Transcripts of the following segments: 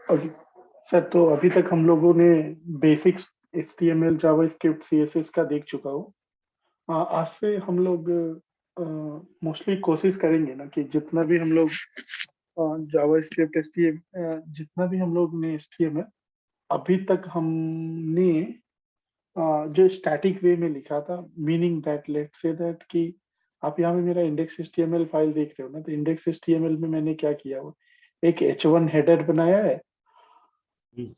Okay sir, तो अभी तक हम लोगों ने बेसिक्स HTML जावास्क्रिप्ट CSS का देख चुका हूँ। आज से हम लोग मोस्टली कोशिश करेंगे ना कि जितना भी हम लोग जावास्क्रिप्ट HTML जितना भी हम लोग ने HTML अभी तक हमने जो स्टैटिक वे में लिखा था, meaning that let's say that कि आप यहाँ पे मेरा इंडेक्स HTML फाइल देख रहे हो ना, तो इंडेक्स HTML में मैंने क्या किया हुआ, एक H1 हेडर बनाया है। हम्म,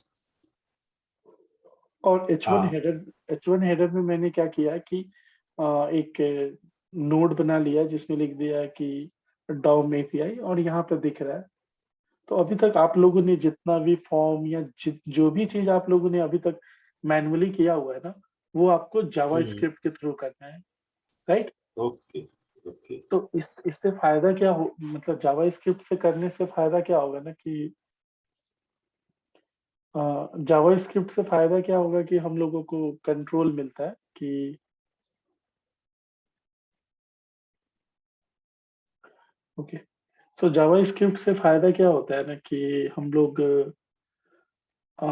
और हाँ। एच वन हेडर में मैंने क्या किया कि एक नोड बना लिया जिसमें लिख दिया कि डॉम एपीआई, और यहाँ पर दिख रहा है। तो अभी तक आप लोगों ने जितना भी फॉर्म या जो भी चीज आप लोगों ने अभी तक मैनुअली किया हुआ है ना, वो आपको जावा हम्म। स्क्रिप्ट के थ्रू करना है, राइट? ओके। ओके। तो इससे फायदा क्या हो, मतलब जावा स्क्रिप्ट से करने से फायदा क्या होगा ना कि जावा स्क्रिप्ट से फायदा क्या होगा कि हम लोगों को कंट्रोल मिलता है कि ओके। तो जावा स्क्रिप्ट से फायदा क्या होता है ना कि हम लोग अ,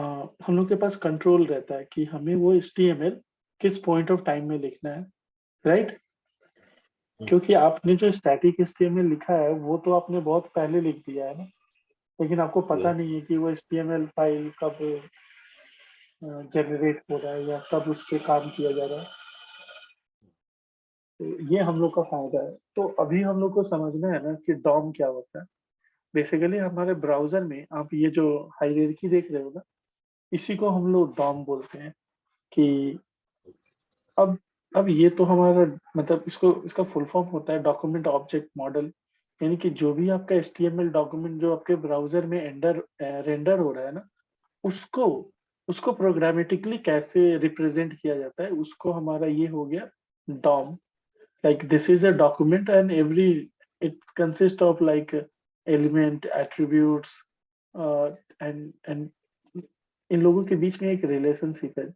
हम लोग के पास कंट्रोल रहता है कि हमें वो HTML किस पॉइंट ऑफ टाइम में लिखना है, राइट? हम्म, क्योंकि आपने जो स्टैटिक HTML लिखा है वो तो आपने बहुत पहले लिख दिया है ना, लेकिन आपको पता ये, नहीं है कि वो HTML फाइल कब जनरेट हो रहा है या कब उस पे काम किया जा रहा है। तो ये हम लोग का फायदा है। तो अभी हम लोग को समझना है ना कि डॉम क्या होता है। बेसिकली हमारे ब्राउजर में आप ये जो हायरार्की देख रहे हो ना, इसी को हम लोग डॉम बोलते हैं। कि अब अब ये तो हमारा, मतलब इसको इसका फुल फॉर्म होता है डॉक्यूमेंट ऑब्जेक्ट मॉडल। यानी कि जो भी आपका HTML डॉक्यूमेंट जो आपके ब्राउजर में रेंडर हो रहा है ना, उसको उसको प्रोग्रामेटिकली कैसे रिप्रेजेंट किया जाता है, उसको हमारा ये हो गया DOM. Like this is a document and every it consist of like element attributes and इन लोगों के बीच में एक रिलेशनशिप है,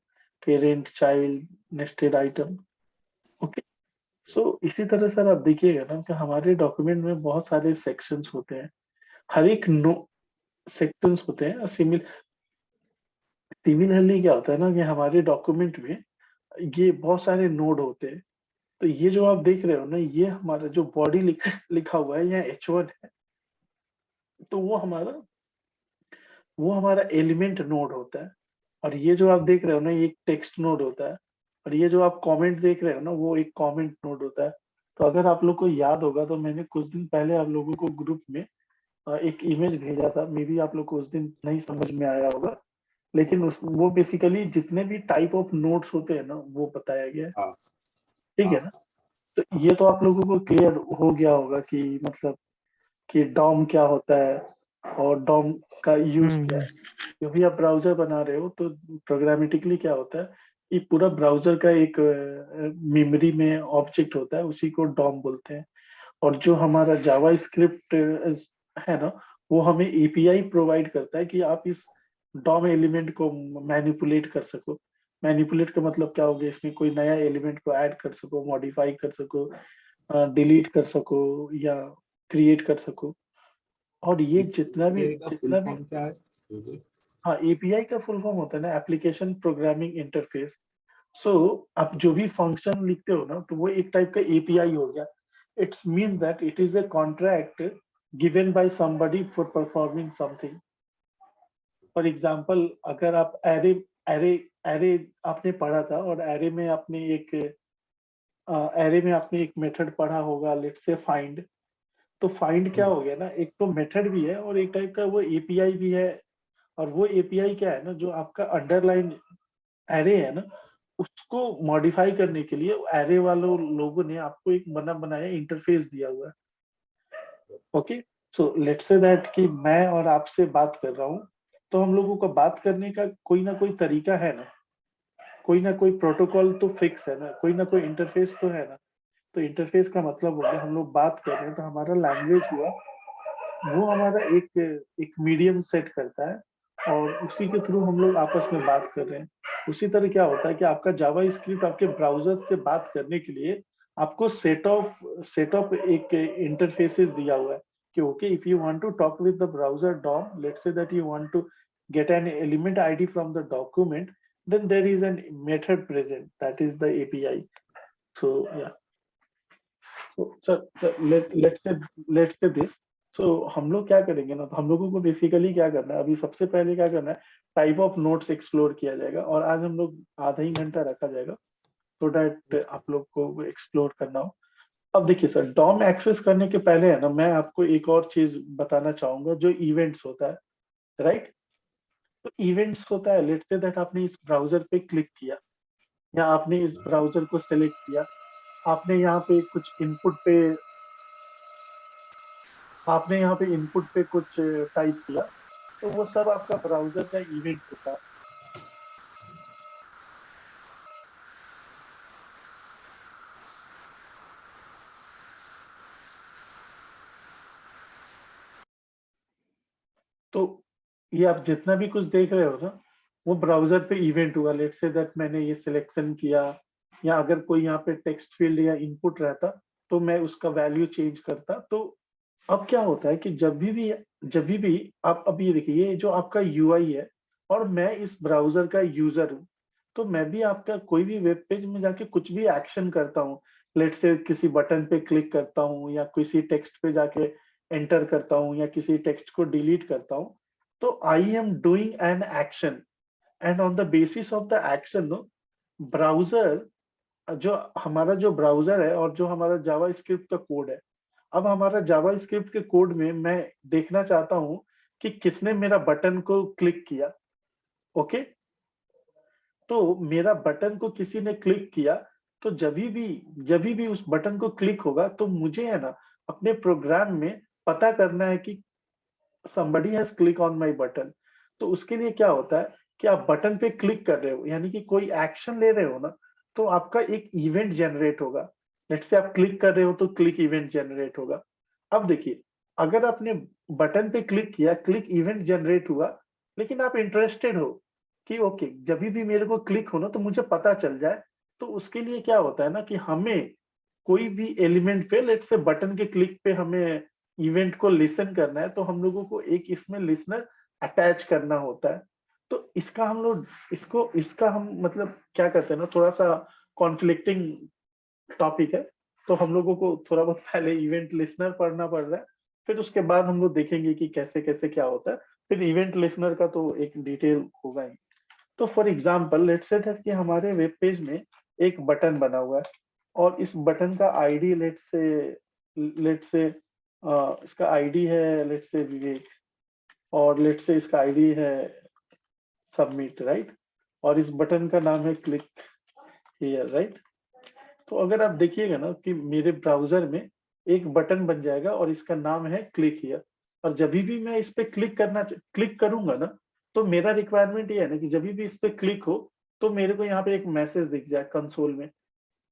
parent child nested item. Okay. So इसी तरह सर आप देखिएगा ना कि हमारे डॉक्यूमेंट में बहुत सारे सेक्शंस होते हैं। हर एक नो सेक्शंस होते हैं। सिमिलरली क्या होता है ना कि हमारे डॉक्यूमेंट में ये बहुत सारे नोड होते हैं। तो ये जो आप देख रहे हो ना, ये हमारा जो बॉडी लिखा हुआ है, यहाँ H1 है। तो वो हमारा एलिमेंट नोड होता है। और ये जो आप देख रहे हो ना, ये एक टेक्स्ट नोड होता है। और ये जो आप कमेंट देख रहे हो ना, वो एक कमेंट नोड होता है। तो अगर आप लोग को याद होगा तो मैंने कुछ दिन पहले आप लोगों को ग्रुप में एक इमेज भेजा था। मे बी आप लोग को उस दिन नहीं समझ में आया होगा, लेकिन वो बेसिकली जितने भी टाइप ऑफ नोड्स होते हैं ना, वो बताया गया है। हाँ। ठीक है हाँ। ना? तो ये तो आप लोगों को क्लियर हो गया होगा कि मतलब कि डॉम क्या होता है और डॉम का यूज क्या है। हम्म। जो भी आप ब्राउजर बना रहे हो तो प्रोग्रामेटिकली क्या होता है, ये पूरा ब्राउजर का एक मेमोरी में ऑब्जेक्ट होता है, उसी को डॉम बोलते हैं। और जो हमारा जावा स्क्रिप्ट है ना, वो हमें API प्रोवाइड करता है कि आप इस डॉम एलिमेंट को मैनिपुलेट कर सको। मैनिपुलेट का मतलब क्या हो गया, इसमें कोई नया एलिमेंट को ऐड कर सको, मॉडिफाई कर सको, डिलीट कर सको या क्रिएट कर सको। और ये एपीआई का फुल जितना भी फॉर्म क्या है? हम्म, हाँ, API का फुल फॉर्म होता है ना एप्लीकेशन प्रोग्रामिंग इंटरफेस। सो आप जो भी फंक्शन लिखते हो ना, तो वो एक टाइप का API हो गया। It's mean that it is a contract given by somebody for performing something. For example, अगर आप एरे एरे एरे आपने पढ़ा था, और एरे में आपने एक मेथड पढ़ा होगा, लेट्स से फाइंड। तो फाइंड क्या हम्म, हो गया ना, एक तो मेथड भी है और एक टाइप का वो API भी है। और वो API क्या है ना, जो आपका अंडरलाइन एरे है ना, उसको मॉडिफाई करने के लिए एरे वालों लोगों ने आपको एक बना बनाया इंटरफेस दिया हुआ है। Okay. So let's say that कि मैं और आपसे बात कर रहा हूँ, तो हम लोगों को बात करने का कोई ना कोई तरीका है ना, कोई ना कोई प्रोटोकॉल तो फिक्स है ना, कोई ना कोई इंटरफेस तो है ना। तो इंटरफेस का मतलब हो गया हम लोग बात कर रहे हैं, तो हमारा लैंग्वेज हुआ, वो हमारा एक एक मीडियम सेट करता है और उसी के थ्रू हम लोग आपस में बात कर रहे हैं। उसी तरह क्या होता है कि आपका जावा स्क्रिप्ट आपके ब्राउजर से बात करने के लिए आपको सेट ऑफ एक इंटरफेसेस दिया हुआ है कि okay, if you want to talk with the browser DOM, let's say that you want to get an element ID from the document, then there is a method present, that is the API. So yeah, so let's say this. So हम लोग क्या करेंगे ना, तो हम लोगों को basically क्या करना है, अभी सबसे पहले क्या करना है, टाइप ऑफ नोट्स एक्सप्लोर किया जाएगा, और आज हम लोग आधा ही घंटा रखा जाएगा, सो दैट आप लोग को एक्सप्लोर करना हो। अब देखिए सर, डॉम एक्सेस करने के पहले है ना, मैं आपको एक और चीज बताना चाहूंगा, जो इवेंट्स होता है, राइट। तो इवेंट्स होता है, लेट्स से दैट आपने इस ब्राउजर पे क्लिक किया, या आपने इस ब्राउजर को सेलेक्ट किया, आपने यहाँ पे कुछ इनपुट पे आपने यहाँ पे इनपुट पे कुछ टाइप किया, तो वो सब आपका ब्राउजर का इवेंट होता है। तो ये आप जितना भी कुछ देख रहे हो ना, वो ब्राउजर पे इवेंट हुआ। लेट्स से दैट मैंने ये सिलेक्शन किया, या अगर कोई यहाँ पे टेक्स्ट फील्ड या इनपुट रहता, तो मैं उसका वैल्यू चेंज करता। तो अब क्या होता है कि जब भी आप, अब ये देखिए, ये जो आपका यूआई है, और मैं इस ब्राउजर का यूजर हूँ, तो मैं भी आपका कोई भी वेब पेज में जाके कुछ भी एक्शन करता हूँ, लेट्स से किसी बटन पे क्लिक करता हूँ, या किसी टेक्स्ट पे जाके एंटर करता हूँ, या किसी टेक्स्ट को डिलीट करता हूँ, तो I am doing an action, and on the basis of the action, no, browser, जो ब्राउजर है और जो हमारा जावा स्क्रिप्ट का कोड है, अब हमारा जावा स्क्रिप्ट के कोड में मैं देखना चाहता हूं कि किसने मेरा बटन को क्लिक किया। ओके, तो मेरा बटन को किसी ने क्लिक किया, तो जब भी उस बटन को क्लिक होगा, तो मुझे है ना, अपने प्रोग्राम में पता करना है कि somebody has click on my button। तो उसके लिए क्या होता है कि आप बटन पे क्लिक कर रहे हो, यानी कि कोई एक्शन ले रहे हो ना, तो आपका एक इवेंट जनरेट होगा। लेट्स से आप क्लिक कर रहे हो, तो क्लिक इवेंट जनरेट होगा। अब देखिए, अगर आपने बटन पे क्लिक किया, क्लिक इवेंट जनरेट हुआ, लेकिन आप इंटरेस्टेड हो कि ओके, जब भी मेरे को क्लिक हो ना, तो मुझे पता चल जाए, तो उसके लिए क्या होता है ना, कि हमें कोई भी एलिमेंट पे, लेट्स से बटन के क्लिक पे हमें इवेंट को लिसन करना है, तो हम लोगों को एक इसमें लिसनर अटैच करना होता है। तो इसका हम लोग इसका हम मतलब क्या करते हैं ना, थोड़ा सा कॉन्फ्लिक्टिंग टॉपिक है, तो हम लोगों को थोड़ा बहुत पहले इवेंट लिसनर पढ़ना पड़ रहा है, फिर उसके बाद हम लोग देखेंगे कि कैसे कैसे क्या होता है। फिर इवेंट लिसनर का तो एक डिटेल होगा ही। तो for example, let's say that कि हमारे वेब पेज में एक बटन बना हुआ है, और इस बटन का आईडी, लेट्स से इसका आईडी है, लेट्स से विवेक, और लेट्स से इसका आईडी है सबमिट, राइट। और इस बटन का नाम है क्लिक हियर, राइट। तो अगर आप देखिएगा ना, कि मेरे ब्राउजर में एक बटन बन जाएगा, और इसका नाम है क्लिक हियर। और जब भी मैं इस पे क्लिक करूंगा ना, तो मेरा रिक्वायरमेंट ये है ना, कि जब भी इस पे क्लिक हो, तो मेरे को यहाँ पे एक मैसेज दिख जाए कंसोल में,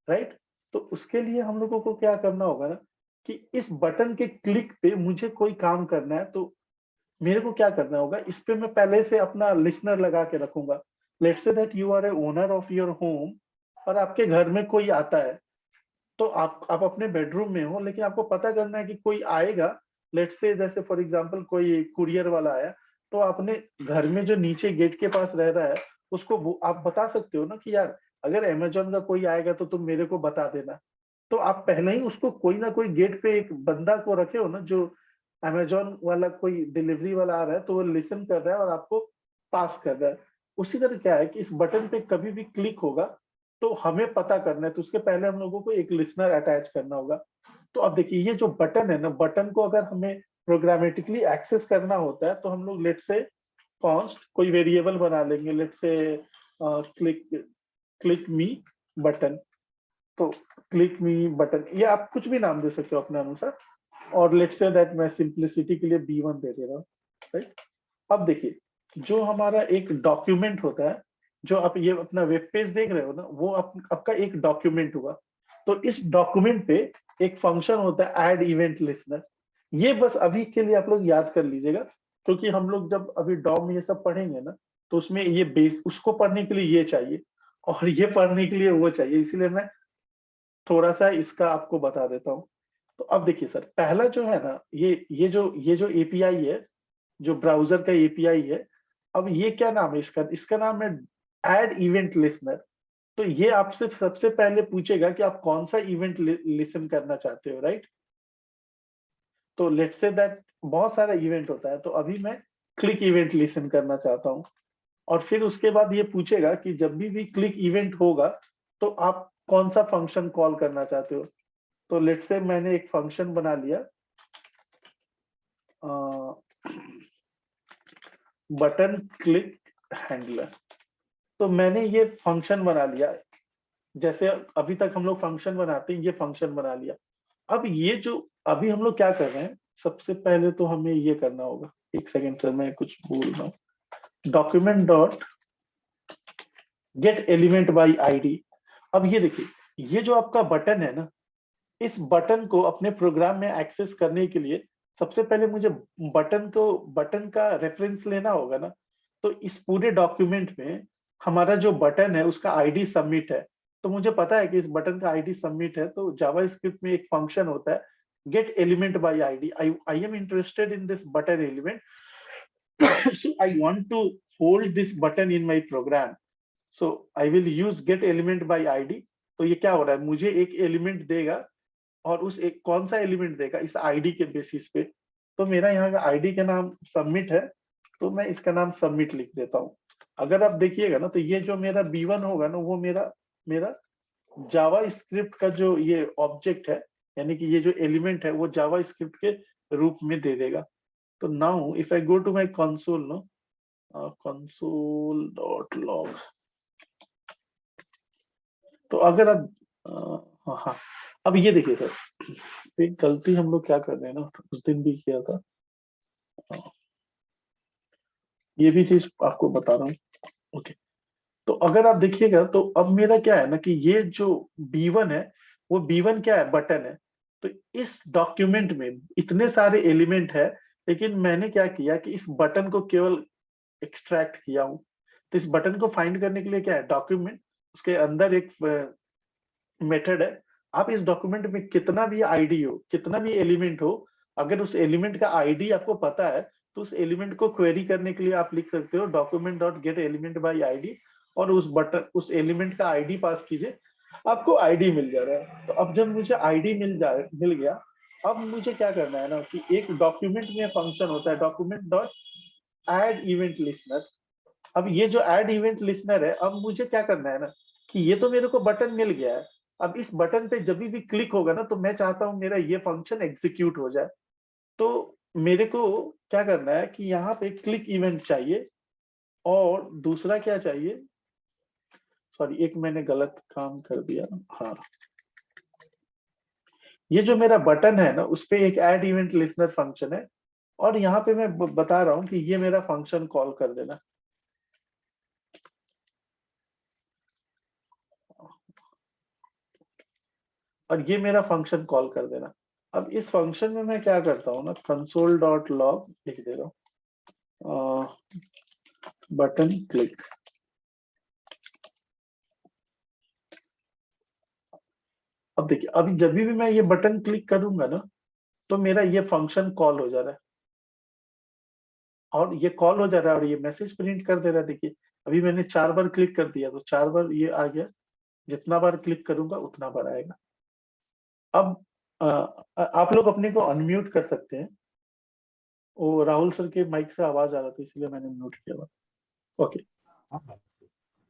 राइट। तो उसके लिए हम लोगों को क्या करना होगा ना, कि इस बटन के क्लिक पे मुझे कोई काम करना है, तो मेरे को क्या करना होगा, इस पे मैं पहले से अपना लिसनर लगा के रखूंगा। Let's say that you are a owner of your home, और आपके घर में कोई आता है, तो आप अपने बेडरूम में हो, लेकिन आपको पता करना है कि कोई आएगा। लेट्स से जैसे फॉर एग्जांपल कोई कुरियर वाला आया, तो आपने घर में जो नीचे गेट के पास रह रहा है, उसको आप बता सकते हो ना, कि यार अगर अमेजोन का कोई आएगा, तो तुम मेरे को बता देना। तो आप पहले ही उसको कोई ना कोई गेट पे एक बंदा को रखे हो ना, जो अमेजोन वाला कोई डिलीवरी वाला आ रहा है, तो वो लिसन कर रहा है और आपको पास कर रहा है। उसी तरह क्या है कि इस बटन पे कभी भी क्लिक होगा, तो हमें पता करना है, तो उसके पहले हम लोगों को एक लिसनर अटैच करना होगा। तो अब देखिए, ये जो बटन है ना, बटन को अगर हमें प्रोग्रामेटिकली एक्सेस करना होता है, तो हम लोग लेट्स से कॉन्स्ट कोई वेरिएबल बना लेंगे, let's say click click me button. तो क्लिक मी बटन, ये आप कुछ भी नाम दे सकते हो अपने अनुसार, और लेट्स से दैट मैं सिंप्लिसिटी के लिए B1 दे दे रहा हूँ, राइट। अब देखिए, जो हमारा एक डॉक्यूमेंट होता है, जो आप ये अपना वेब पेज देख रहे हो ना, वो आपका एक डॉक्यूमेंट हुआ। तो इस डॉक्यूमेंट पे एक फंक्शन होता है ऐड इवेंट लिसनर। ये बस अभी के लिए आप लोग याद कर लीजिएगा, क्योंकि हम लोग जब अभी डॉम ये सब पढ़ेंगे ना, तो उसमें ये बेस, उसको पढ़ने के लिए ये चाहिए, और ये पढ़ने के लिए वो चाहिए, इसीलिए मैं थोड़ा सा इसका आपको बता देता हूँ। तो अब देखिए सर, पहला जो है ना, ये जो एपीआई है, जो ब्राउजर का एपीआई है, अब ये क्या नाम है इसका? इसका नाम है ऐड इवेंट लिसनर। तो ये आपसे सबसे पहले पूछेगा कि आप कौन सा इवेंट लिसन करना चाहते हो, राइट? तो लेट्स से दैट बहुत सारा इवेंट होता है, तो अभी मैं क्लिक इवेंट लिसन करना चाहता हूँ। और फिर उसके बाद ये पूछेगा कि जब भी क्लिक इवेंट होगा तो आप कौन सा फंक्शन कॉल करना चाहते हो। तो लेट्स से मैंने एक फंक्शन बना लिया, बटन क्लिक हैंडलर। तो मैंने ये फंक्शन बना लिया, जैसे अभी तक हम लोग फंक्शन बनाते हैं, ये फंक्शन बना लिया। अब ये जो अभी हम लोग क्या कर रहे हैं, सबसे पहले तो हमें ये करना होगा, एक सेकेंड सर मैं कुछ बोल रहा हूँ, document dot gate element by ID. अब ये देखिए, ये जो आपका बटन है ना, इस बटन को अपने प्रोग्राम में एक्सेस करने के लिए सबसे पहले मुझे बटन का रेफरेंस लेना होगा ना। तो इस पूरे डॉक्यूमेंट में हमारा जो बटन है उसका आईडी सबमिट है। तो मुझे पता है कि इस बटन का आईडी सबमिट है, तो जावास्क्रिप्ट में एक फंक्शन होता है gate element by ID. I am interested in this button element, so I want to hold this button in my program, so I will use get element by id। तो ये क्या हो रहा है, मुझे एक एलिमेंट देगा, और उस एक कौन सा एलिमेंट देगा, इस आईडी के बेसिस पे। तो मेरा यहाँ का आईडी का नाम सबमिट है, तो मैं इसका नाम सबमिट लिख देता हूँ। अगर आप देखिएगा ना, तो ये जो मेरा B1 होगा ना, वो मेरा मेरा जावा स्क्रिप्ट का जो ये ऑब्जेक्ट है, यानी कि ये जो एलिमेंट है वो जावा स्क्रिप्ट के रूप में दे देगा। तो now if I go to my console, no console.log, तो अगर आप हाँ हाँ, अब ये देखिए सर, एक गलती हम लोग क्या कर रहे हैं ना, उस दिन भी किया था, ये भी चीज आपको बता रहा हूँ। ओके, तो अगर आप देखिएगा तो अब मेरा क्या है ना, कि ये जो B1 है, वो B1 क्या है, बटन है। तो इस डॉक्यूमेंट में इतने सारे एलिमेंट है, लेकिन मैंने क्या किया कि इस बटन को केवल एक्सट्रैक्ट किया हूँ। तो इस बटन को फाइंड करने के लिए क्या है, डॉक्यूमेंट, उसके अंदर एक मेथड है। आप इस डॉक्यूमेंट में कितना भी आईडी हो, कितना भी एलिमेंट हो, अगर उस एलिमेंट का आईडी आपको पता है, तो उस एलिमेंट को क्वेरी करने के लिए आप लिख सकते हो document dot gate element by ID, और उस एलिमेंट का आईडी पास कीजिए, आपको आईडी मिल जा रहा है। तो अब जब मुझे आईडी मिल गया, अब मुझे क्या करना है ना, कि एक डॉक्यूमेंट में फंक्शन होता है document dot add event listener. अब ये जो ऐड इवेंट लिसनर है, अब मुझे क्या करना है ना, कि ये तो मेरे को बटन मिल गया है। अब इस बटन पे जब भी क्लिक होगा ना, तो मैं चाहता हूं मेरा ये फंक्शन एग्जीक्यूट हो जाए। तो मेरे को क्या करना है कि यहाँ पे क्लिक इवेंट चाहिए, और दूसरा क्या चाहिए, सॉरी एक मैंने गलत काम कर दिया। हाँ, ये जो मेरा बटन है ना, उस पे एक ऐड इवेंट लिसनर फंक्शन है, और यहाँ पे मैं बता रहा हूँ कि ये मेरा फंक्शन कॉल कर देना। और ये मेरा फंक्शन कॉल कर देना। अब इस फंक्शन में मैं क्या करता हूँ ना, कंसोल डॉट लॉग लिख दे रहा हूँ, बटन क्लिक। अब देखिए, अभी जब भी मैं ये बटन क्लिक करूंगा ना, तो मेरा ये फंक्शन कॉल हो जा रहा है, और ये कॉल हो जा रहा है, और ये मैसेज प्रिंट कर दे रहा है। देखिए, अभी मैंने 4 बार क्लिक कर दिया, तो 4 बार ये आ गया, जितना बार क्लिक करूंगा उतना बार आएगा। अब आप लोग अपने को अनम्यूट कर सकते हैं। वो राहुल सर के माइक से आवाज आ रहा था, इसलिए मैंने म्यूट किया हुआ। ओके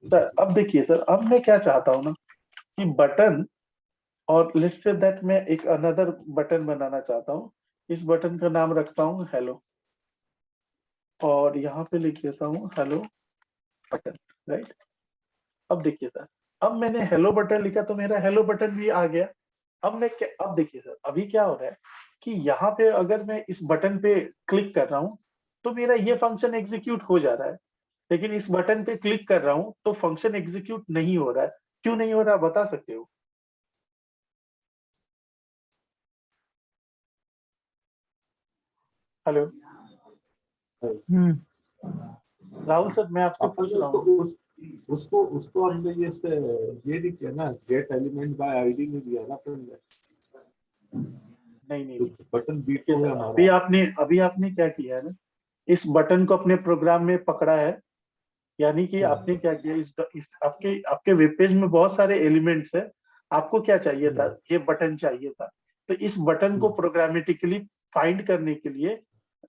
सर, अब देखिए सर, अब मैं क्या चाहता हूँ ना, कि बटन, और लेट्स से दैट मैं एक अनदर बटन बनाना चाहता हूँ। इस बटन का नाम रखता हूँ हेलो, और यहाँ पे लिख देता हूँ हेलो बटन, राइट। अब देखिए सर, अब मैंने हेलो बटन लिखा, तो मेरा हेलो बटन भी आ गया। अब देखिए सर, अभी क्या हो रहा है कि यहाँ पे अगर मैं इस बटन पे क्लिक कर रहा हूँ, तो मेरा ये फंक्शन एग्जीक्यूट हो जा रहा है। लेकिन इस बटन पे क्लिक कर रहा हूँ तो फंक्शन एग्जीक्यूट नहीं हो रहा है। क्यों नहीं हो रहा, बता सकते हो? हेलो राहुल सर, मैं आपसे आपने पूछ जो रहा उसको हूँ। उसको उसको हमने ये नहीं किया ना, गेट एलिमेंट बाय आईडी नहीं दिया ना अपन ने। नहीं नहीं तो नहीं, बटन देखिए B2 है सर, हमारा। अभी आपने क्या किया है ना, इस बटन को अपने प्रोग्राम में पकड़ा है, यानी कि आपने क्या किया, इस आपके आपके वेब पेज में बहुत सारे एलिमेंट्स है, आपको क्या चाहिए था, ये बटन चाहिए था। तो इस बटन को प्रोग्रामेटिकली फाइंड करने के लिए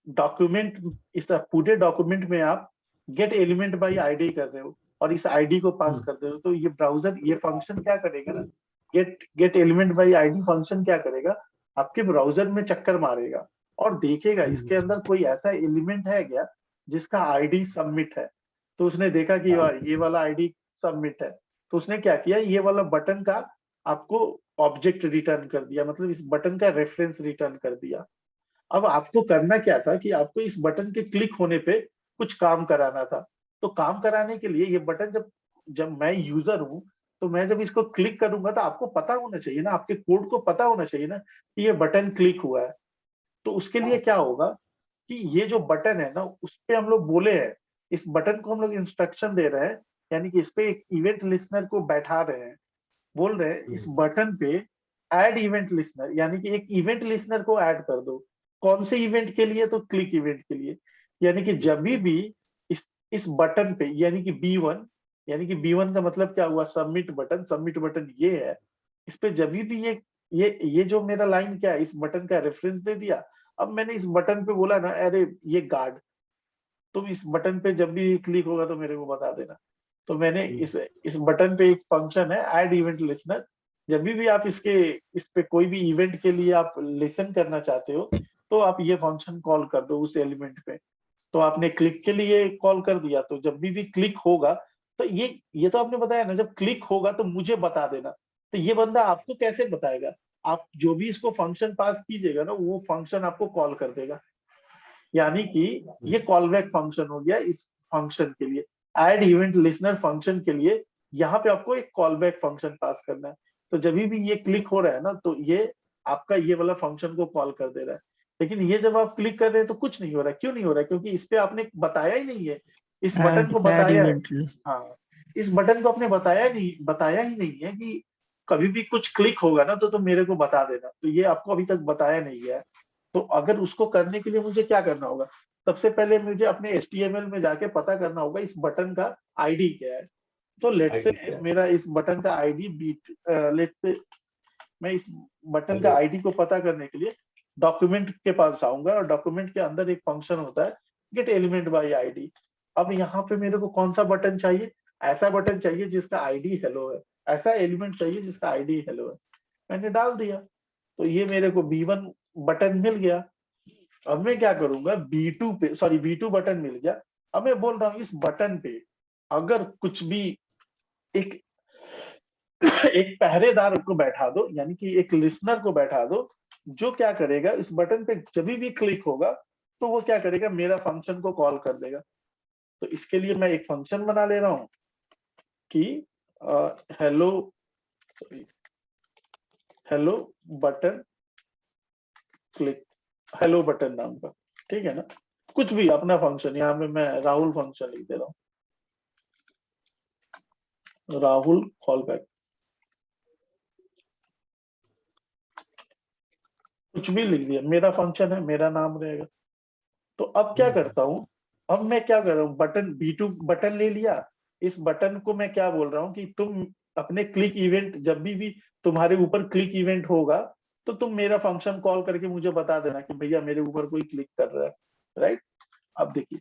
डॉक्यूमेंट, इस पूरे डॉक्यूमेंट में आप गेट एलिमेंट बाय आईडी कर रहे हो और इस आईडी को पास कर रहे हो, तो ये ब्राउजर ये फंक्शन क्या करेगा ना, get get element by ID function क्या करेगा, आपके ब्राउजर में चक्कर मारेगा और देखेगा इसके अंदर कोई ऐसा एलिमेंट है क्या जिसका आईडी सबमिट है। तो उसने देखा कि ये वाला आईडी सबमिट है, तो उसने क्या किया, ये वाला बटन का आपको ऑब्जेक्ट रिटर्न कर दिया, मतलब इस बटन का रेफरेंस रिटर्न कर दिया। अब आपको करना क्या था कि आपको इस बटन के क्लिक होने पे कुछ काम कराना था। तो काम कराने के लिए ये बटन जब जब मैं यूजर हूं, तो मैं जब इसको क्लिक करूंगा तो आपको पता होना चाहिए ना, आपके कोड को पता होना चाहिए ना कि ये बटन क्लिक हुआ है। तो उसके लिए क्या होगा कि ये जो बटन है ना, उस पे हम लोग बोले हैं, इस बटन को हम लोग इंस्ट्रक्शन दे रहे हैं, यानी कि इस पे एक इवेंट लिसनर को बैठा रहे हैं, बोल रहे हैं इस बटन पे ऐड इवेंट लिसनर, यानी कि एक इवेंट लिसनर को ऐड कर दो। कौन से इवेंट के लिए, तो क्लिक इवेंट के लिए। यानी कि जब भी इस बटन पे, यानी कि B1, यानी कि B1 का मतलब क्या हुआ, सबमिट बटन, सबमिट बटन ये है। इस पे जब भी ये जो मेरा लाइन क्या है, इस बटन का रेफरेंस दे दिया। अब मैंने इस बटन पे बोला ना, अरे ये गार्ड, तुम इस बटन पे जब भी क्लिक होगा तो मेरे को बता देना। तो मैंने इस बटन पे एक फंक्शन है ऐड इवेंट लिसनर, जब भी आप इस पे कोई भी इवेंट के लिए आप लिसन करना चाहते हो, तो आप ये फंक्शन कॉल कर दो उस एलिमेंट पे। तो आपने क्लिक के लिए कॉल कर दिया, तो जब भी क्लिक होगा, तो ये तो आपने बताया ना, जब क्लिक होगा तो मुझे बता देना। तो ये बंदा आपको कैसे बताएगा, आप जो भी इसको फंक्शन पास कीजिएगा ना, वो फंक्शन आपको कॉल कर देगा। यानी कि ये कॉल बैक फंक्शन हो गया इस फंक्शन के लिए, ऐड इवेंट लिसनर फंक्शन के लिए। यहाँ पे आपको एक कॉल बैक फंक्शन पास करना है। तो जब भी ये क्लिक हो रहा है ना, तो ये आपका ये वाला फंक्शन को कॉल कर दे रहा है। लेकिन ये जब आप क्लिक कर रहे हैं तो कुछ नहीं हो रहा है। क्यों नहीं हो रहा है? क्योंकि इस पे आपने बताया ही नहीं है, इस बटन को ऐड बताया है। Event list. हाँ, इस बटन को आपने बताया ही नहीं है कि कभी भी कुछ क्लिक होगा ना, तो मेरे को बता देना। तो ये आपको अभी तक बताया नहीं है। तो अगर उसको करने के लिए मुझे क्या करना होगा, सबसे पहले मुझे अपने HTML में जाके पता करना होगा इस बटन का आईडी क्या है। तो लेट से मेरा इस बटन का आईडी लेट से मैं इस बटन का आईडी को पता करने के लिए डॉक्यूमेंट के पास जाऊंगा, और डॉक्यूमेंट के अंदर एक फंक्शन होता है गेट एलिमेंट बाय आईडी। अब यहाँ पे मेरे को कौन सा बटन चाहिए, ऐसा बटन चाहिए जिसका आईडी हेलो है, ऐसा एलिमेंट चाहिए जिसका आईडी हेलो है। मैंने डाल दिया, तो ये मेरे को B1 बटन मिल गया। अब मैं क्या करूंगा, B2 बटन मिल गया। अब मैं बोल रहा हूँ इस बटन पे अगर कुछ भी एक एक पहरेदार को बैठा दो, यानी कि एक लिसनर को बैठा दो, जो क्या करेगा, इस बटन पे जब भी क्लिक होगा तो वो क्या करेगा, मेरा फंक्शन को कॉल कर देगा। तो इसके लिए मैं एक फंक्शन बना ले रहा हूँ कि hello hello button click, hello button नाम का, ठीक है ना। कुछ भी अपना फंक्शन, यहाँ पे मैं राहुल फंक्शन लिख दे रहा हूँ, राहुल कॉल बैक, कुछ भी लिख दिया, मेरा फंक्शन है, मेरा नाम रहेगा। तो अब क्या करता हूँ, अब मैं क्या कर रहा हूँ, B2 बटन ले लिया। इस बटन को मैं क्या बोल रहा हूँ कि तुम अपने क्लिक इवेंट, जब भी तुम्हारे ऊपर क्लिक इवेंट होगा, तो तुम मेरा फंक्शन कॉल करके मुझे बता देना कि भैया मेरे ऊपर कोई क्लिक कर रहा है, राइट। अब देखिए,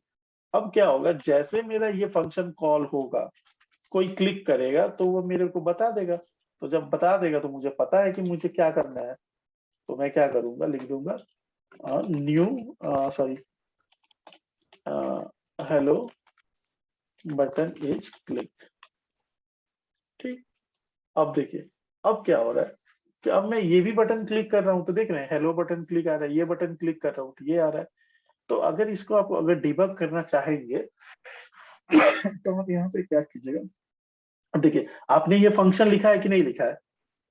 अब क्या होगा, जैसे मेरा ये फंक्शन कॉल होगा, कोई क्लिक करेगा तो वो मेरे को बता देगा। तो जब बता देगा तो मुझे पता है कि मुझे क्या करना है। तो मैं क्या करूंगा, लिख दूंगा new, sorry, hello button is click, ठीक। अब देखिए, अब क्या हो रहा है कि अब मैं ये भी बटन क्लिक कर रहा हूँ, तो देख रहे हैं हेलो बटन क्लिक आ रहा है, ये बटन क्लिक कर रहा हूँ तो ये आ रहा है। तो अगर इसको आप अगर डिबग करना चाहेंगे तो आप यहाँ पे क्या कीजिएगा, अब देखिए आपने ये फंक्शन लिखा है कि नहीं लिखा है,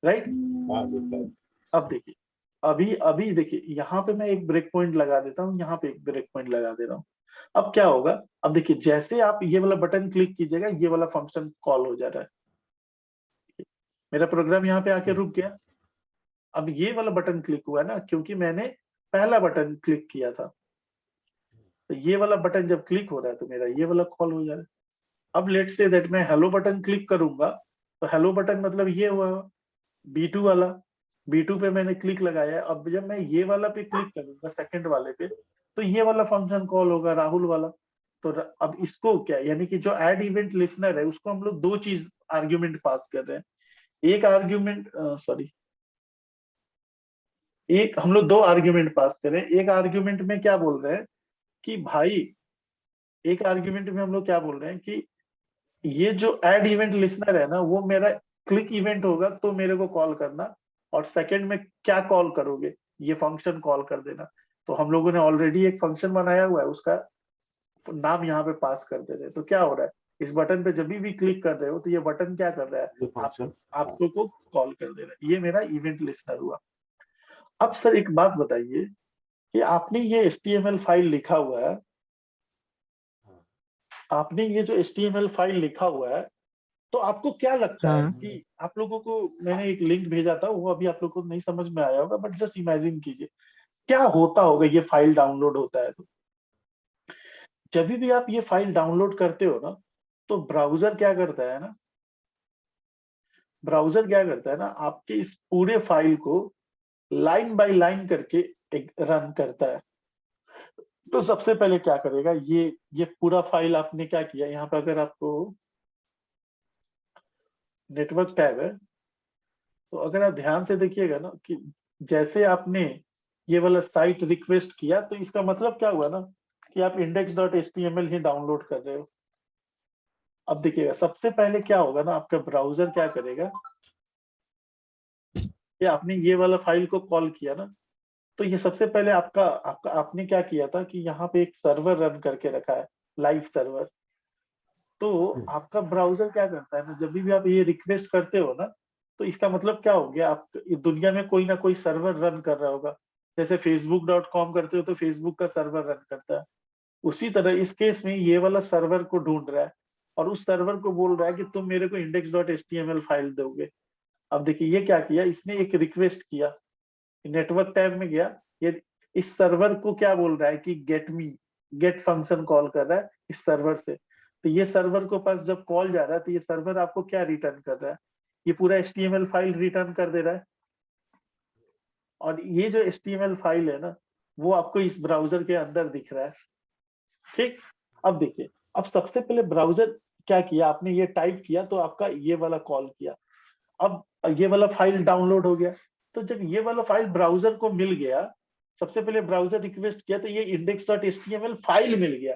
राइट। अब देखिए, अभी अभी देखिए, यहाँ पे मैं एक ब्रेक पॉइंट लगा देता हूँ, यहाँ पे एक ब्रेक पॉइंट लगा दे रहा हूँ। अब क्या होगा, अब देखिए जैसे आप ये वाला बटन क्लिक कीजिएगा, ये वाला फंक्शन कॉल हो जा रहा है, मेरा प्रोग्राम यहाँ पे आके रुक गया। अब ये वाला बटन क्लिक हुआ ना, क्योंकि मैंने पहला बटन क्लिक किया था। तो ये वाला बटन जब क्लिक हो रहा है तो मेरा ये वाला कॉल हो जा रहा है। अब लेट्स से दैट मैं हेलो बटन क्लिक करूंगा, तो हेलो बटन मतलब ये हुआ B2 वाला, B2 पे मैंने क्लिक लगाया। अब जब मैं ये वाला पे क्लिक करूंगा सेकंड वाले पे, तो ये वाला फंक्शन कॉल होगा राहुल वाला। तो अब इसको क्या, यानी कि जो ऐड इवेंट लिसनर है उसको हम लोग दो चीज आर्ग्यूमेंट पास कर रहे हैं। एक आर्ग्यूमेंट सॉरी एक हम लोग दो आर्ग्यूमेंट पास कर रहे हैं। एक आर्ग्यूमेंट में क्या बोल रहे हैं कि भाई, एक आर्ग्यूमेंट में हम लोग क्या बोल रहे हैं कि ये जो ऐड इवेंट लिसनर है ना, वो मेरा क्लिक इवेंट होगा तो मेरे को कॉल करना, और सेकंड में क्या कॉल करोगे, ये फंक्शन कॉल कर देना। तो हम लोगों ने ऑलरेडी एक फंक्शन बनाया हुआ है, उसका नाम यहाँ पे पास कर दे रहे हैं। तो क्या हो रहा है, इस बटन पे जब भी क्लिक कर रहे हो तो ये बटन क्या कर रहा है, ये आप फंक्शन आपको को कॉल कर दे रहा है। ये मेरा इवेंट लिसनर हुआ। अब सर एक बात बताइए कि आपने ये HTML फाइल लिखा हुआ है, आपने ये जो HTML फाइल लिखा हुआ है, तो आपको क्या लगता है हाँ कि आप लोगों को, मैंने एक लिंक भेजा था, वो अभी आप लोगों को नहीं समझ में आया होगा, बट जस्ट इमेजिन कीजिए क्या होता होगा ये फाइल डाउनलोड होता है तो। जब भी आप ये फाइल डाउनलोड करते हो ना, तो ब्राउजर क्या करता है ना, ब्राउजर क्या करता है ना, आपके इस पूरे फाइल को लाइन बाय लाइन करके एक रन करता है। तो सबसे पहले क्या करेगा, ये पूरा फाइल आपने क्या किया, यहाँ पे अगर आपको नेटवर्क टैब है, तो अगर आप ध्यान से देखिएगा ना कि जैसे आपने ये वाला साइट रिक्वेस्ट किया, तो इसका मतलब क्या हुआ ना कि आप index.html ही डाउनलोड कर रहे हो। अब देखिएगा सबसे पहले क्या होगा ना, आपका ब्राउजर क्या करेगा कि आपने ये वाला फाइल को कॉल किया ना, तो ये सबसे पहले आपका आपका आपने क्या किया था कि यहाँ पे एक सर्वर रन करके रखा है, लाइव सर्वर। तो आपका ब्राउजर क्या करता है ना, जब भी आप ये रिक्वेस्ट करते हो ना, तो इसका मतलब क्या हो गया, आप दुनिया में कोई ना कोई सर्वर रन कर रहा होगा। जैसे facebook.com करते हो तो फेसबुक का सर्वर रन करता है, उसी तरह इस केस में ये वाला सर्वर को ढूंढ रहा है, और उस सर्वर को बोल रहा है कि तुम मेरे को index.html फाइल दोगे। अब देखिए ये क्या किया, इसने एक रिक्वेस्ट किया, नेटवर्क टैब में गया, ये इस सर्वर को क्या बोल रहा है कि गेट फंक्शन कॉल कर रहा है इस सर्वर से। तो ये सर्वर को पास जब कॉल जा रहा है, तो ये सर्वर आपको क्या रिटर्न कर रहा है, ये पूरा HTML फाइल रिटर्न कर दे रहा है। और ये जो HTML फाइल है ना, वो आपको इस ब्राउजर के अंदर दिख रहा है। ठीक, अब देखिए, अब सबसे पहले ब्राउजर क्या किया, आपने ये टाइप किया तो आपका ये वाला कॉल किया। अब ये वाला फाइल डाउनलोड हो गया, तो जब ये वाला फाइल ब्राउजर को मिल गया, सबसे पहले ब्राउजर रिक्वेस्ट किया तो ये index.html फाइल मिल गया।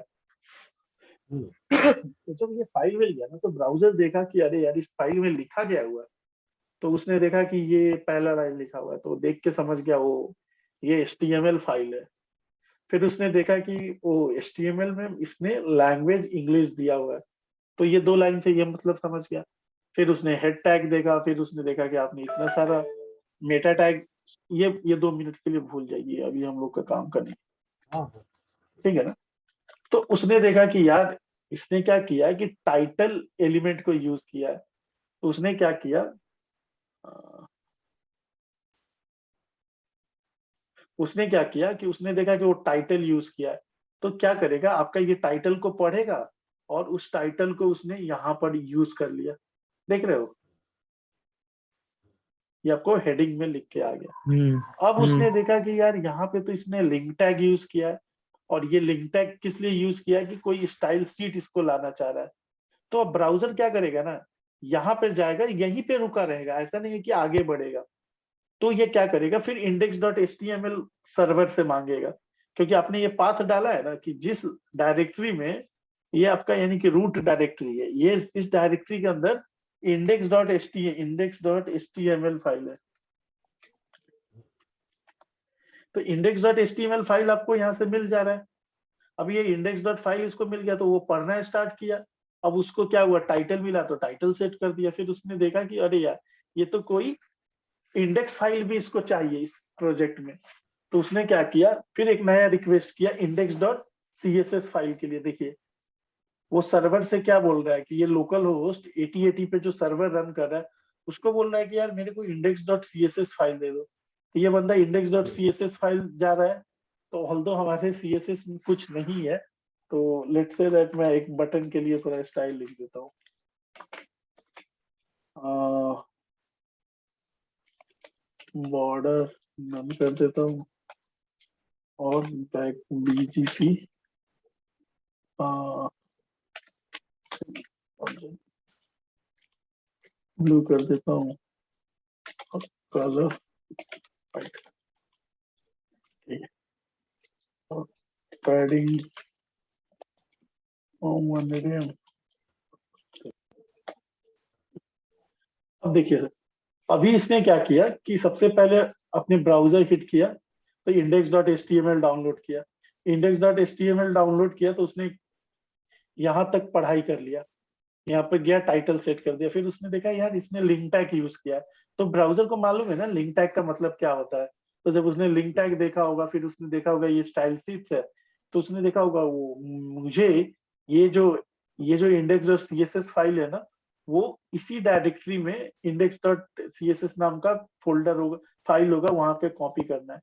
तो जब ये फाइल मिल गया ना, तो ब्राउजर देखा कि अरे यार, इस फाइल में लिखा गया हुआ है। तो उसने देखा कि ये पहला लाइन लिखा हुआ है, तो देख के समझ गया वो ये HTML फाइल है। फिर उसने देखा कि वो HTML में इसने लैंग्वेज इंग्लिश दिया हुआ है, तो ये दो लाइन से ये मतलब समझ गया। फिर उसने हेड टैग देखा, फिर उसने देखा कि आपने इतना सारा मेटा टैग, ये 2 मिनट के लिए भूल जाइए, अभी हम लोग का काम करने, ठीक है ना। तो उसने देखा कि यार, इसने क्या किया है कि टाइटल एलिमेंट को यूज किया है। तो उसने क्या किया, उसने क्या किया कि उसने देखा कि वो टाइटल यूज किया है, तो क्या करेगा, आपका ये टाइटल को पढ़ेगा और उस टाइटल को उसने यहाँ पर यूज कर लिया। देख रहे हो, ये आपको हेडिंग में लिख के आ गया। अब उसने देखा कि यार यहाँ पे तो इसने लिंक टैग यूज किया है, और ये लिंक टैग किस लिए यूज किया है कि कोई स्टाइल शीट इसको लाना चाह रहा है। तो अब ब्राउजर क्या करेगा ना, यहाँ पे जाएगा, यहीं पे रुका रहेगा, ऐसा नहीं है कि आगे बढ़ेगा। तो ये क्या करेगा, फिर index.html सर्वर से मांगेगा, क्योंकि आपने ये पाथ डाला है ना कि जिस डायरेक्टरी में ये आपका यानी कि रूट डायरेक्टरी है, ये इस डायरेक्टरी के अंदर index.html फाइल है। तो index.html फाइल आपको यहाँ से मिल जा रहा है। अब ये index.फाइल इसको मिल गया, तो वो पढ़ना स्टार्ट किया। अब उसको क्या हुआ, टाइटल मिला तो टाइटल सेट कर दिया। फिर उसने देखा कि अरे यार, ये तो कोई इंडेक्स फाइल भी इसको चाहिए इस प्रोजेक्ट में। तो उसने क्या किया, फिर एक नया रिक्वेस्ट किया index.css फाइल के लिए। देखिए वो सर्वर से क्या बोल रहा है कि ये लोकल होस्ट 8080 पे जो सर्वर रन कर रहा है, उसको बोल रहा है कि यार मेरे को index.css फाइल दे दो। तो ये बंदा index.css फाइल जा रहा है, तो ऑल्दो हमारे CSS में कुछ नहीं है, तो लेट्स से दैट मैं एक बटन के लिए थोड़ा स्टाइल लिख देता हूँ। बॉर्डर नन कर देता हूँ और बैक BGC ब्लू कर देता हूँ और कलर वाइट। ठीक है, और पैडिंग 100 अब देखिए अभी इसने क्या किया कि सबसे पहले अपने ब्राउजर हिट किया तो index.html डाउनलोड किया। index.html डाउनलोड किया तो उसने यहाँ तक पढ़ाई कर लिया, यहाँ पर गया टाइटल सेट कर दिया, फिर उसने देखा यार इसने लिंक टैग यूज किया है। तो ब्राउजर को मालूम है ना लिंक टैग का मतलब क्या होता है। तो जब उसने लिंक टैग देखा होगा, फिर उसने देखा होगा ये स्टाइल शीट्स है, तो उसने देखा होगा वो मुझे ये जो index.css फाइल है ना, वो इसी डायरेक्टरी में index.css नाम का फोल्डर होगा, फाइल होगा, वहां पे कॉपी करना है।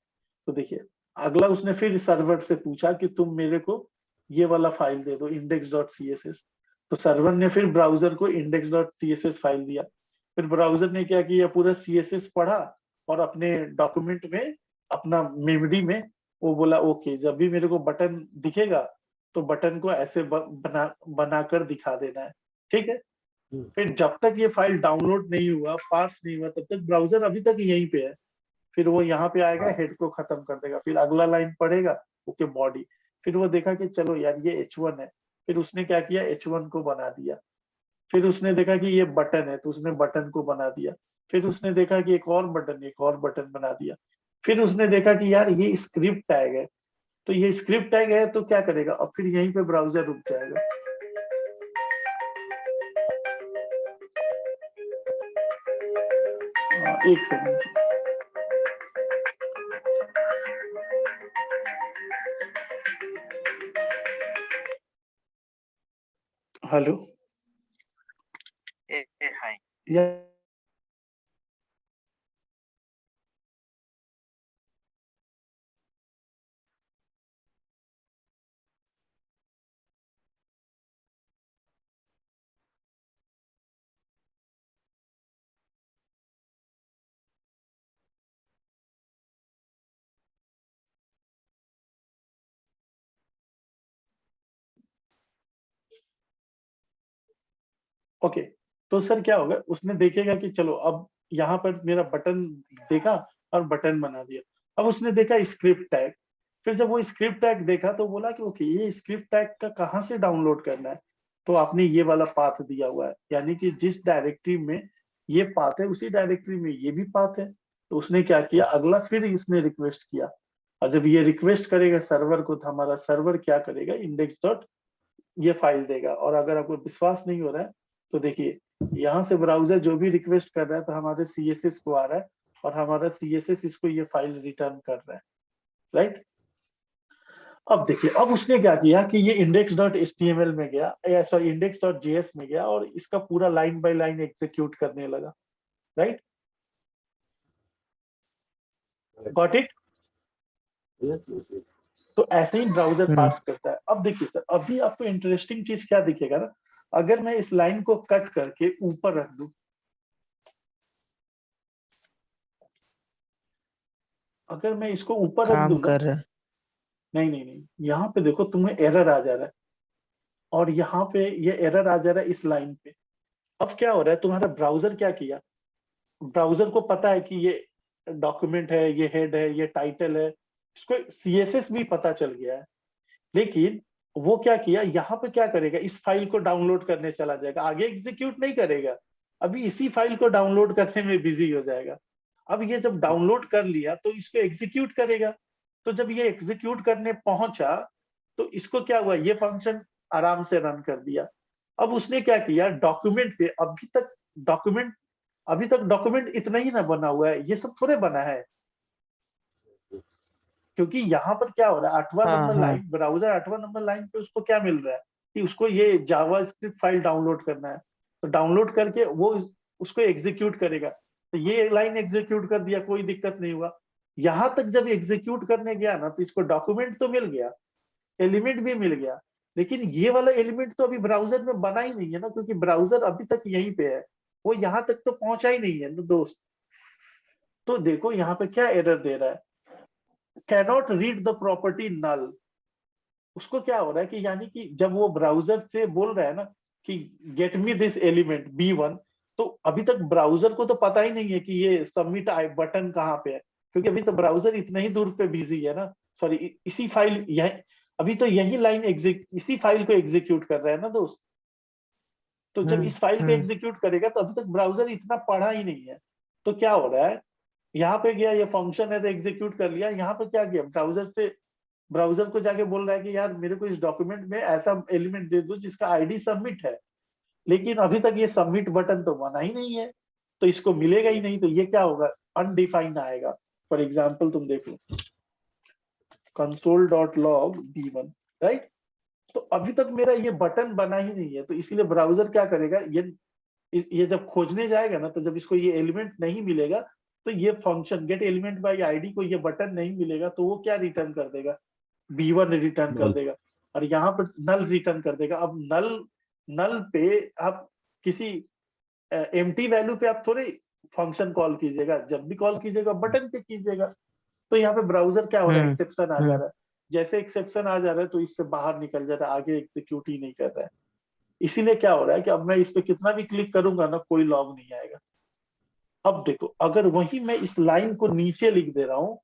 तो देखिए अगला उसने फिर सर्वर से पूछा कि तुम मेरे को ये वाला फाइल दे दो index.css। तो सर्वर ने फिर ब्राउजर को index.css फाइल दिया। फिर ब्राउजर ने क्या किया, पूरा CSS पढ़ा और अपने डॉक्यूमेंट में, अपना मेमोरी में वो बोला ओके जब भी मेरे को बटन दिखेगा तो बटन को ऐसे बनाकर दिखा देना है। ठीक है, फिर जब तक ये फाइल डाउनलोड नहीं हुआ, पार्स नहीं हुआ, तब तक ब्राउजर अभी तक यहीं पे है। फिर वो यहाँ पे आएगा, हेड को खत्म कर देगा, फिर अगला लाइन पढ़ेगा ओके बॉडी। फिर वो देखा कि चलो यार ये H1 है, फिर उसने क्या किया H1 को बना दिया। फिर उसने देखा कि ये बटन है तो उसने बटन को बना दिया। फिर उसने देखा कि एक और बटन बना दिया। फिर उसने देखा कि यार ये स्क्रिप्ट टैग है, तो ये स्क्रिप्ट टैग है तो क्या करेगा, अब फिर यहीं पे ब्राउजर रुक जाएगा। एक सेकंड, हेलो हाय। या ओके, तो सर क्या होगा, उसने देखेगा कि चलो अब यहाँ पर मेरा बटन देखा और बटन बना दिया। अब उसने देखा स्क्रिप्ट टैग। फिर जब वो स्क्रिप्ट टैग देखा तो बोला कि ओके ये स्क्रिप्ट टैग का कहाँ से डाउनलोड करना है। तो आपने ये वाला पाथ दिया हुआ है, यानी कि जिस डायरेक्टरी में ये पाथ है उसी डायरेक्टरी में ये भी पाथ है। तो उसने क्या किया, अगला फिर इसने रिक्वेस्ट किया। और जब ये रिक्वेस्ट करेगा सर्वर को, तो हमारा सर्वर क्या करेगा, इंडेक्स डॉट ये फाइल देगा। और अगर आपको विश्वास नहीं हो रहा है तो देखिए यहाँ से ब्राउजर जो भी रिक्वेस्ट कर रहा है तो हमारे CSS को आ रहा है और हमारा CSS इसको ये फाइल रिटर्न कर रहा है, राइट। अब देखिए अब उसने क्या किया कि ये index.html में गया, या सॉरी index.js में गया और इसका पूरा लाइन बाय लाइन एग्जीक्यूट करने लगा, राइट। Got it. तो ऐसे ही ब्राउजर पार्स करता है। अब देखिए सर, अभी आपको इंटरेस्टिंग चीज क्या दिखेगा ना, अगर मैं इस लाइन को कट करके ऊपर रख दूं, अगर मैं इसको ऊपर रख काम दूं ना, कर रहा। नहीं नहीं नहीं, यहाँ पे देखो तुम्हें एरर आ जा रहा है और यहाँ पे ये एरर आ जा रहा है इस लाइन पे। अब क्या हो रहा है, तुम्हारा ब्राउजर क्या किया, ब्राउजर को पता है कि ये डॉक्यूमेंट है, ये हेड है, ये टाइटल है, इसको CSS भी पता चल गया है। लेकिन वो क्या किया, यहाँ पे क्या करेगा, इस फाइल को डाउनलोड करने चला जाएगा, आगे एग्जीक्यूट नहीं करेगा, अभी इसी फाइल को डाउनलोड करने में बिजी हो जाएगा। अब ये जब डाउनलोड कर लिया तो इसको एग्जीक्यूट करेगा। तो जब ये एग्जीक्यूट करने पहुंचा तो इसको क्या हुआ, ये फंक्शन आराम से रन कर दिया। अब उसने क्या किया, डॉक्यूमेंट पे अभी तक डॉक्यूमेंट इतना ही ना बना हुआ है, ये सब थोड़े बना है। क्योंकि यहाँ पर क्या हो रहा है, 8वां हाँ नंबर हाँ लाइन, ब्राउजर 8वां नंबर लाइन पे उसको क्या मिल रहा है कि उसको ये जावा स्क्रिप्ट फाइल डाउनलोड करना है। तो डाउनलोड करके वो उसको एग्जीक्यूट करेगा। तो ये लाइन एग्जीक्यूट कर दिया, कोई दिक्कत नहीं हुआ। यहां तक जब एग्जीक्यूट करने गया ना, तो इसको डॉक्यूमेंट तो मिल गया, एलिमेंट भी मिल गया, लेकिन ये वाला एलिमेंट तो अभी ब्राउजर में बना ही नहीं है ना, क्योंकि ब्राउजर अभी तक यहीं पे है, वो यहां तक तो पहुंचा ही नहीं है ना दोस्त। तो देखो यहाँ पे क्या एरर दे रहा है, कैनॉट रीड द प्रॉपर्टी नल। उसको क्या हो रहा है कि यानी कि जब वो ब्राउजर से बोल रहा है ना कि get me this element B1, तो अभी तक ब्राउजर को तो पता ही नहीं है कि ये सबमिट बटन कहाँ पे है, क्योंकि अभी तो ब्राउजर इतना ही दूर पे बिजी है ना। सॉरी, इसी फाइल यह अभी तो यही लाइन इसी फाइल को एग्जीक्यूट कर रहा है ना दोस्त। तो जब इस फाइल को हम्म एग्जीक्यूट करेगा तो अभी तक ब्राउजर इतना पढ़ा ही नहीं है। तो क्या हो रहा है, यहाँ पे गया, ये फंक्शन है तो एग्जीक्यूट कर लिया, यहाँ पे क्या किया, ब्राउजर को जाके बोल रहा है कि यार मेरे को इस डॉक्यूमेंट में ऐसा एलिमेंट दे दो जिसका आईडी सबमिट है, लेकिन अभी तक ये सबमिट बटन तो बना ही नहीं है, तो इसको मिलेगा ही नहीं, तो ये क्या होगा, अनडिफाइंड आएगा। फॉर एग्जाम्पल तुम देख लो, console.log B1, राइट। तो अभी तक मेरा ये बटन बना ही नहीं है, तो इसीलिए ब्राउजर क्या करेगा, ये जब खोजने जाएगा ना, तो जब इसको ये एलिमेंट नहीं मिलेगा, तो ये function gate element by ID को ये बटन नहीं मिलेगा, तो वो क्या रिटर्न कर देगा, B1 रिटर्न कर देगा, और यहाँ पर नल रिटर्न कर देगा। अब नल नल पे आप किसी एम्प्टी वैल्यू पे आप थोड़े फंक्शन कॉल कीजिएगा, जब भी कॉल कीजिएगा बटन पे कीजिएगा। तो यहाँ पे ब्राउजर क्या हो रहा है, हम्म एक्सेप्शन आ जा हम्म रहा है, जैसे एक्सेप्शन आ जा रहा है तो इससे बाहर निकल जा रहा है, आगे एग्जीक्यूट ही नहीं कर रहा है। इसीलिए क्या हो रहा है कि अब मैं इस पे कितना भी क्लिक करूंगा ना, कोई लॉग नहीं आएगा। अब देखो, अगर वही मैं इस लाइन को नीचे लिख दे रहा हूं,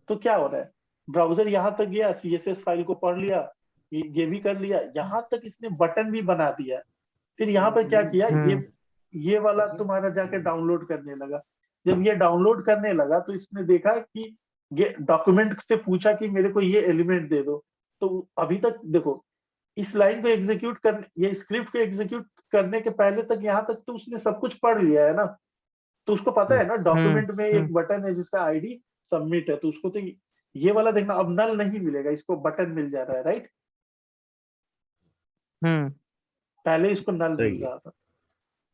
तो क्या हो रहा है, ब्राउजर यहां तक गया, CSS फाइल को पढ़ लिया, ये भी कर लिया, यहां तक इसने बटन भी बना दिया। फिर यहाँ पर क्या किया, हम्म ये वाला तुम्हारा जाके डाउनलोड करने लगा। जब ये डाउनलोड करने लगा तो इसने देखा कि ये डॉक्यूमेंट से पूछा कि मेरे को ये एलिमेंट दे दो। तो अभी तक देखो, इस लाइन को एग्जीक्यूट करने, ये स्क्रिप्ट को एग्जीक्यूट करने के पहले तक यहाँ तक तो उसने सब कुछ पढ़ लिया है ना। तो उसको पता है ना हम्म डॉक्यूमेंट में हम्म एक बटन है जिसका आईडी सबमिट है, तो उसको तो ये वाला देखना, अब नल नहीं मिलेगा, इसको बटन मिल जा रहा है, राइट। हम्म पहले इसको नल मिल सही है। रहा था।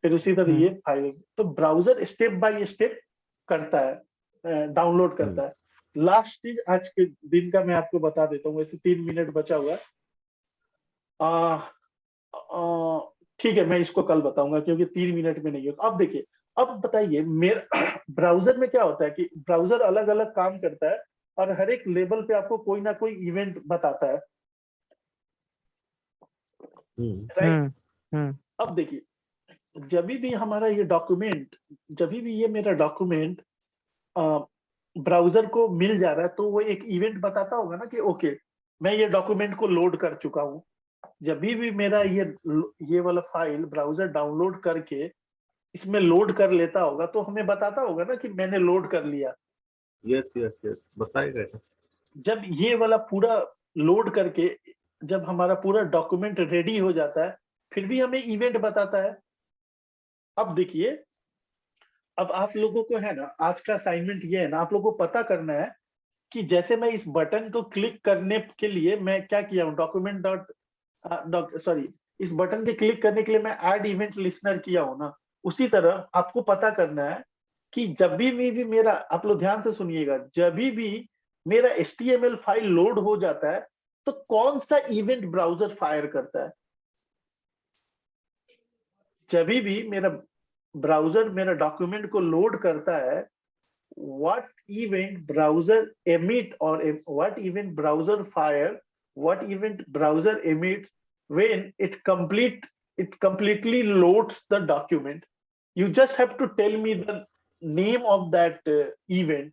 फिर उसी तरह हम्म ये फाइल, तो ब्राउजर स्टेप बाय स्टेप करता है, डाउनलोड करता है। लास्ट चीज आज के दिन का मैं आपको बता देता हूँ, वैसे 3 मिनट बचा हुआ है। आ, आ, ठीक है, मैं इसको कल बताऊंगा क्योंकि 3 मिनट में नहीं होगा। अब देखिए, अब बताइए मेरे ब्राउजर में क्या होता है कि ब्राउजर अलग अलग काम करता है, और हर एक लेवल पे आपको कोई ना कोई इवेंट बताता है, राइट। हम्म हम्म अब देखिए, जब भी हमारा ये डॉक्यूमेंट, जब भी ये मेरा डॉक्यूमेंट ब्राउजर को मिल जा रहा है, तो वो एक इवेंट बताता होगा ना कि ओके, मैं ये डॉक्यूमेंट को लोड कर चुका हूँ। जब भी मेरा ये वाला फाइल ब्राउजर डाउनलोड करके इसमें लोड कर लेता होगा, तो हमें बताता होगा ना कि मैंने लोड कर लिया। यस यस यस, बताएगा। जब ये वाला पूरा लोड करके, जब हमारा पूरा डॉक्यूमेंट रेडी हो जाता है, फिर भी हमें इवेंट बताता है। अब देखिए, अब आप लोगों को है ना, आज का असाइनमेंट ये है ना, आप लोगों को पता करना है कि जैसे मैं इस बटन को क्लिक करने के लिए मैं क्या किया हूँ, डॉक्यूमेंट डॉट सॉरी, इस बटन के क्लिक करने के लिए मैं ऐड इवेंट लिसनर किया हूं ना, उसी तरह आपको पता करना है कि जब भी मेरा, आप लोग ध्यान से सुनिएगा, जब भी मेरा HTML फाइल लोड हो जाता है, तो कौन सा इवेंट ब्राउजर फायर करता है। जब भी मेरा ब्राउजर मेरा डॉक्यूमेंट को लोड करता है, what event browser emit or what event browser fire, what event browser emits when it completely loads the document. You just have to tell me the name of that event.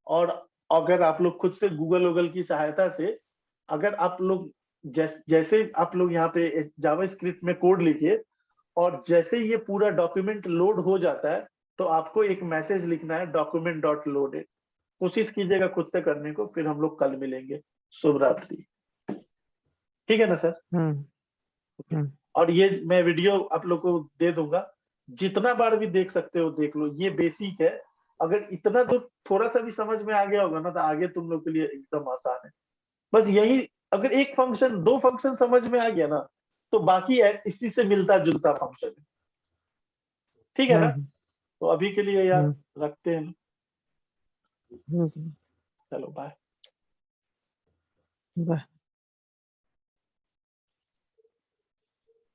और अगर आप लोग खुद से Google की सहायता से, अगर आप लोग जैसे आप लोग यहाँ पे जावा स्क्रिप्ट में कोड लिखिए, और जैसे ये पूरा डॉक्यूमेंट लोड हो जाता है, तो आपको एक मैसेज लिखना है डॉक्यूमेंट डॉट लोडेड। कोशिश कीजिएगा खुद से करने को, फिर हम लोग कल मिलेंगे। शुभ रात्रि। ठीक है ना सर। हम्म हम्म और ये मैं वीडियो आप लोग को दे दूंगा, जितना बार भी देख सकते हो देख लो, ये बेसिक है। अगर इतना तो थोड़ा सा भी समझ में आ गया होगा ना, तो आगे तुम लोग के लिए एकदम आसान है। बस यही, अगर एक फंक्शन, दो फंक्शन समझ में आ गया ना, तो बाकी है इसी से मिलता जुलता फंक्शन है। ठीक है ना। हम्म तो अभी के लिए यार हम्म, रखते हैं। हम्म, चलो बाय। बाय।